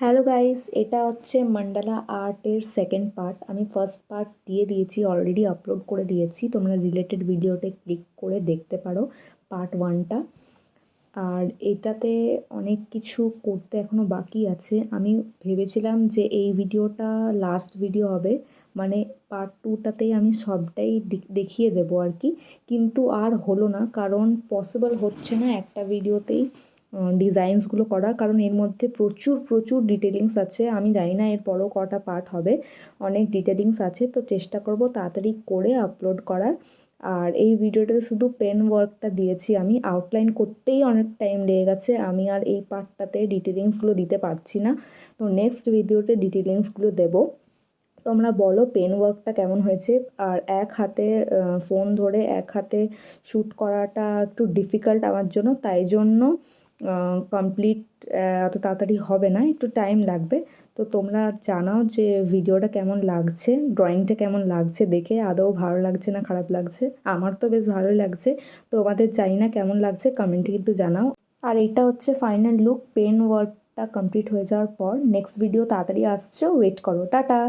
Hello guys, এটা হচ্ছে মান্ডালা আর্টের সেকেন্ড পার্ট। আমি ফার্স্ট পার্ট দিয়ে দিয়েছি, অলরেডি আপলোড করে দিয়েছি। তোমরা রিলেটেড ভিডিওতে ক্লিক করে দেখতে পারো পার্ট ওয়ানটা। আর এটাতে অনেক কিছু করতে এখনও বাকি আছে। আমি ভেবেছিলাম যে এই ভিডিওটা লাস্ট ভিডিও হবে, মানে পার্ট টুটাতেই আমি সবটাই দেখিয়ে দেবো আর কি। কিন্তু আর হলো না, কারণ পসিবল হচ্ছে না একটা ভিডিওতেই ডিজাইনসগুলো করা, কারণ এর মধ্যে প্রচুর প্রচুর ডিটেলিংস আছে। আমি জানি না এরপরও কটা পার্ট হবে, অনেক ডিটেলিংস আছে। তো চেষ্টা করব তাড়াতাড়ি করে আপলোড করার। আর এই ভিডিওটাতে শুধু পেন ওয়ার্কটা দিয়েছি, আমি আউটলাইন করতেই অনেক টাইম লেগে গেছে। আমি আর এই পার্টটাতে ডিটেলিংসগুলো দিতে পারছি না, তো নেক্সট ভিডিওতে ডিটেলিংসগুলো দেবো। তোমরা বলো পেন ওয়ার্কটা কেমন হয়েছে। আর এক হাতে ফোন ধরে এক হাতে শ্যুট করাটা একটু ডিফিকাল্ট আমার জন্য, তাই জন্য কমপ্লিট এত তাড়াতাড়ি হবে না, একটু টাইম লাগবে। তো তোমরা জানাও যে ভিডিওটা কেমন লাগছে, ড্রয়িংটা কেমন লাগছে দেখে, আদৌ ভালো লাগছে না খারাপ লাগছে। আমার তো বেশ ভালোই লাগছে, তোমাদের জানি না কেমন লাগছে, কমেন্টে কিন্তু জানাও। আর এটা হচ্ছে ফাইনাল লুক পেন ওয়ার্কটা কমপ্লিট হয়ে যাওয়ার পর। নেক্সট ভিডিও তাড়াতাড়ি আসছে, ওয়েট করো। টাটা।